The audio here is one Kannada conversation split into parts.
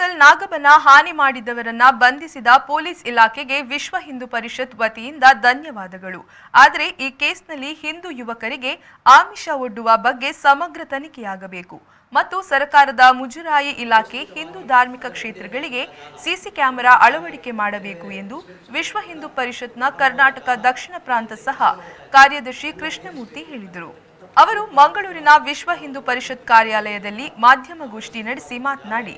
ಆನೇಕಲ್ ನಾಗಬನ ಹಾನಿ ಮಾಡಿದವರನ್ನ ಬಂಧಿಸಿದ ಪೊಲೀಸ್ ಇಲಾಖೆಗೆ ವಿಶ್ವ ಹಿಂದೂ ಪರಿಷತ್ ವತಿಯಿಂದ ಧನ್ಯವಾದಗಳು. ಆದರೆ ಈ ಕೇಸ್ನಲ್ಲಿ ಹಿಂದೂ ಯುವಕರಿಗೆ ಆಮಿಷ ಒಡ್ಡುವ ಬಗ್ಗೆ ಸಮಗ್ರ ತನಿಖೆಯಾಗಬೇಕು ಮತ್ತು ಸರ್ಕಾರದ ಮುಜರಾಯಿ ಇಲಾಖೆ ಹಿಂದೂ ಧಾರ್ಮಿಕ ಕ್ಷೇತ್ರಗಳಿಗೆ ಸಿಸಿ ಕ್ಯಾಮೆರಾ ಅಳವಡಿಕೆ ಮಾಡಬೇಕು ಎಂದು ವಿಶ್ವ ಹಿಂದೂ ಪರಿಷತ್ನ ಕರ್ನಾಟಕ ದಕ್ಷಿಣ ಪ್ರಾಂತ ಸಹ ಕಾರ್ಯದರ್ಶಿ ಕೃಷ್ಣಮೂರ್ತಿ ಹೇಳಿದರು. ಅವರು ಮಂಗಳೂರಿನ ವಿಶ್ವ ಹಿಂದೂ ಪರಿಷತ್ ಕಾರ್ಯಾಲಯದಲ್ಲಿ ಮಾಧ್ಯಮಗೋಷ್ಠಿ ನಡೆಸಿ ಮಾತನಾಡಿ,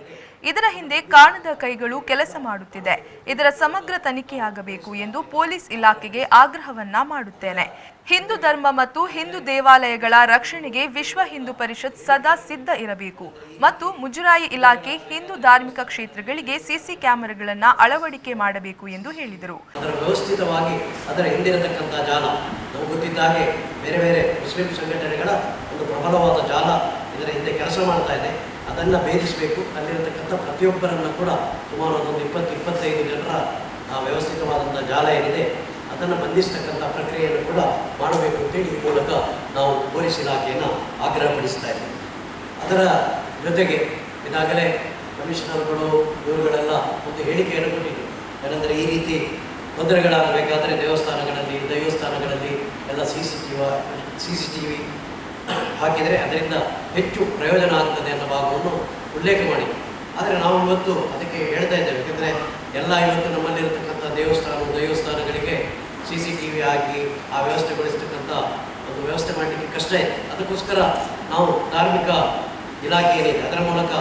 ಇದರ ಹಿಂದೆ ಕಾಣದ ಕೈಗಳು ಕೆಲಸ ಮಾಡುತ್ತಿದೆ, ಇದರ ಸಮಗ್ರ ತನಿಖೆಯಾಗಬೇಕು ಎಂದು ಪೊಲೀಸ್ ಇಲಾಖೆಗೆ ಆಗ್ರಹವನ್ನ ಮಾಡುತ್ತೇನೆ. ಹಿಂದೂ ಧರ್ಮ ಮತ್ತು ಹಿಂದೂ ದೇವಾಲಯಗಳ ರಕ್ಷಣೆಗೆ ವಿಶ್ವ ಹಿಂದೂ ಪರಿಷತ್ ಸದಾ ಸಿದ್ಧ ಇರಬೇಕು ಮತ್ತು ಮುಜರಾಯಿ ಇಲಾಖೆ ಹಿಂದೂ ಧಾರ್ಮಿಕ ಕ್ಷೇತ್ರಗಳಿಗೆ ಸಿಸಿ ಕ್ಯಾಮೆರಾಗಳನ್ನ ಅಳವಡಿಕೆ ಮಾಡಬೇಕು ಎಂದು ಹೇಳಿದರು. ವ್ಯವಸ್ಥಿತವಾಗಿ ಅದರ ಹಿಂದಿರತಕ್ಕಂಥ ಜಾಲ ನಾವು ಗೊತ್ತಿದ್ದಾಗೆ ಬೇರೆ ಬೇರೆ ಮುಸ್ಲಿಂ ಸಂಘಟನೆಗಳ ಒಂದು ಪ್ರಬಲವಾದ ಜಾಲ ಇದರ ಹಿಂದೆ ಕೆಲಸ ಮಾಡ್ತಾ ಇದೆ. ಅದನ್ನು ಭೇದಿಸಬೇಕು. ಅಲ್ಲಿರತಕ್ಕಂಥ ಪ್ರತಿಯೊಬ್ಬರನ್ನು ಕೂಡ ಸುಮಾರು ಒಂದು 20-25 ಜನರ ವ್ಯವಸ್ಥಿತವಾದಂಥ ಜಾಲ ಏನಿದೆ ಅದನ್ನು ಬಂಧಿಸತಕ್ಕಂಥ ಪ್ರಕ್ರಿಯೆಯನ್ನು ಕೂಡ ಮಾಡಬೇಕು ಅಂತೇಳಿ ಈ ಮೂಲಕ ನಾವು ಪೊಲೀಸ್ ಇಲಾಖೆಯನ್ನು ಆಗ್ರಹಪಡಿಸ್ತಾ ಇದ್ದೇವೆ. ಅದರ ಜೊತೆಗೆ ಇದಾಗಲೇ ಕಮಿಷನರ್ಗಳು ಇವರುಗಳೆಲ್ಲ ಒಂದು ಹೇಳಿಕೆಯನ್ನು ಕೊಟ್ಟಿದ್ದರು. ಏನೆಂದರೆ ಈ ರೀತಿ ತೊಂದರೆಗಳಾಗಬೇಕಾದರೆ ದೈವಸ್ಥಾನಗಳಲ್ಲಿ ಎಲ್ಲ CCTV ಹಾಕಿದರೆ ಅದರಿಂದ ಹೆಚ್ಚು ಪ್ರಯೋಜನ ಆಗ್ತದೆ ಅನ್ನೋ ಭಾಗವನ್ನು ಉಲ್ಲೇಖ ಮಾಡಿದ್ವಿ. ಆದರೆ ನಾವು ಇವತ್ತು ಅದಕ್ಕೆ ಹೇಳ್ತಾ ಇದ್ದೇವೆ. ಯಾಕೆಂದರೆ ಎಲ್ಲ ಇವತ್ತು ನಮ್ಮಲ್ಲಿರತಕ್ಕಂಥ ದೇವಸ್ಥಾನಗಳಿಗೆ CCTV ಹಾಕಿ ಆ ವ್ಯವಸ್ಥೆಗೊಳಿಸ್ತಕ್ಕಂಥ ಒಂದು ವ್ಯವಸ್ಥೆ ಮಾಡಲಿಕ್ಕೆ ಕಷ್ಟ ಇದೆ. ಅದಕ್ಕೋಸ್ಕರ ನಾವು ಧಾರ್ಮಿಕ ಇಲಾಖೆ ಏನಿದೆ ಅದರ ಮೂಲಕ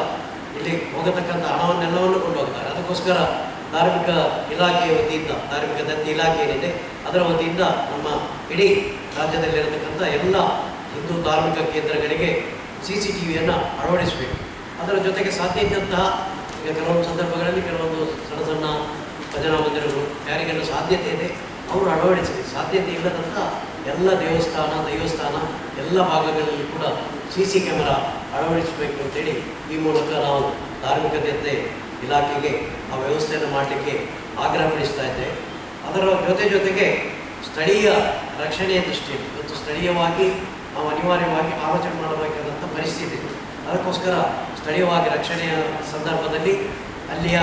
ಇಲ್ಲಿ ಹೋಗತಕ್ಕಂಥ ಹಣವನ್ನೆಲ್ಲವನ್ನು ಕೊಂಡು ಹೋಗ್ತಾರೆ. ಅದಕ್ಕೋಸ್ಕರ ಧಾರ್ಮಿಕ ಇಲಾಖೆಯ ವತಿಯಿಂದ ಧಾರ್ಮಿಕ ದತ್ತಿ ಇಲಾಖೆ ಏನಿದೆ ಅದರ ವತಿಯಿಂದ ನಮ್ಮ ಇಡೀ ರಾಜ್ಯದಲ್ಲಿರತಕ್ಕಂಥ ಎಲ್ಲ ಹಿಂದೂ ಧಾರ್ಮಿಕ ಕೇಂದ್ರಗಳಿಗೆ CCTVಯನ್ನು ಅಳವಡಿಸಬೇಕು. ಅದರ ಜೊತೆಗೆ ಸಾಧ್ಯ ಇದ್ದಂತಹ ಈಗ ಕೆಲವೊಂದು ಸಂದರ್ಭಗಳಲ್ಲಿ ಕೆಲವೊಂದು ಸಣ್ಣ ಭಜನಾ ಮಂದಿರಗಳು ಯಾರಿಗೆಲ್ಲ ಸಾಧ್ಯತೆ ಇದೆ ಅವರು ಅಳವಡಿಸಲಿ. ಸಾಧ್ಯತೆ ಇಲ್ಲದಂಥ ಎಲ್ಲ ದೈವಸ್ಥಾನ ಎಲ್ಲ ಭಾಗಗಳಲ್ಲಿ ಕೂಡ CC ಕ್ಯಾಮೆರಾ ಅಳವಡಿಸಬೇಕು ಅಂತೇಳಿ ಈ ಮೂಲಕ ನಾವು ಧಾರ್ಮಿಕ ದತ್ತಿ ಇಲಾಖೆಗೆ ಆ ವ್ಯವಸ್ಥೆಯನ್ನು ಮಾಡಲಿಕ್ಕೆ ಆಗ್ರಹಪಡಿಸ್ತಾ ಇದ್ದೇವೆ. ಅದರ ಜೊತೆಗೆ ಸ್ಥಳೀಯ ರಕ್ಷಣೆಯ ದೃಷ್ಟಿಯಲ್ಲಿ ಇವತ್ತು ಸ್ಥಳೀಯವಾಗಿ ನಾವು ಅನಿವಾರ್ಯವಾಗಿ ಆಲೋಚನೆ ಮಾಡಬೇಕಾದಂಥ ಪರಿಸ್ಥಿತಿ ಇದೆ. ಅದಕ್ಕೋಸ್ಕರ ಸ್ಥಳೀಯವಾಗಿ ರಕ್ಷಣೆಯ ಸಂದರ್ಭದಲ್ಲಿ ಅಲ್ಲಿಯ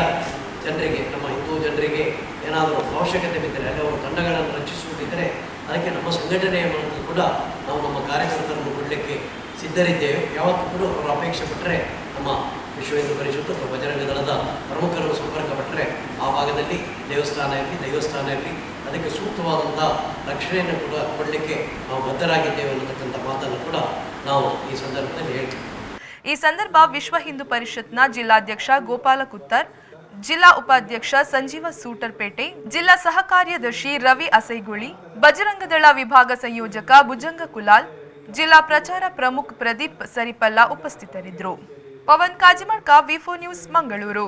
ಜನರಿಗೆ, ನಮ್ಮ ಹಿಂದೂ ಜನರಿಗೆ ಏನಾದರೂ ಅವಶ್ಯಕತೆ ಬಿದ್ದರೆ ಅಲ್ಲಿ ಅವರು ತಂಡಗಳನ್ನು ರಚಿಸುವುದಿದ್ದರೆ ಅದಕ್ಕೆ ನಮ್ಮ ಸಂಘಟನೆಯ ಮೂಲಕ ಕೂಡ ನಾವು ನಮ್ಮ ಕಾರ್ಯಕರ್ತರನ್ನು ಕೊಡಲಿಕ್ಕೆ ಸಿದ್ಧರಿದ್ದೇವೆ. ಯಾವತ್ತೂ ಕೂಡ ಅವರು ಅಪೇಕ್ಷೆ ಪಟ್ಟರೆ ನಮ್ಮ ವಿಶ್ವ ಹಿಂದೂ ಪರಿಷತ್ತು ಅಥವಾ ಬಜರಂಗ ದಳದ ಪ್ರಮುಖರು ಸಂಪರ್ಕ ಪಟ್ಟರೆ ಆ ಭಾಗದಲ್ಲಿ ದೇವಸ್ಥಾನ ಇರಲಿ ಅದಕ್ಕೆ ಸೂಕ್ತವಾದಂಥ ರಕ್ಷಣೆಯನ್ನು ಕೂಡ ಕೊಡಲಿಕ್ಕೆ ನಾವು ಬದ್ಧರಾಗಿದ್ದೇವೆ ಅನ್ನತಕ್ಕಂಥ ಮಾತನ್ನು ಕೂಡ ನಾವು ಈ ಸಂದರ್ಭದಲ್ಲಿ ಹೇಳ್ತೀವಿ. ಈ ಸಂದರ್ಭ ವಿಶ್ವ ಹಿಂದೂ ಪರಿಷತ್ನ ಜಿಲ್ಲಾಧ್ಯಕ್ಷ ಗೋಪಾಲ ಕುತ್ತರ್, ಜಿಲ್ಲಾ ಉಪಾಧ್ಯಕ್ಷ ಸಂಜೀವ ಸೂಟರ್ಪೇಟೆ, ಜಿಲ್ಲಾ ಸಹ ಕಾರ್ಯದರ್ಶಿ ರವಿ ಅಸೈಗುಳಿ, ಬಜರಂಗದಳ ವಿಭಾಗ ಸಂಯೋಜಕ ಭುಜಂಗ ಕುಲಾಲ್, ಜಿಲ್ಲಾ ಪ್ರಚಾರ ಪ್ರಮುಖ ಪ್ರದೀಪ್ ಸರಿಪಲ್ಲ ಉಪಸ್ಥಿತರಿದ್ದರು. Pavan Kajimadka, V4 news, Mangaluru.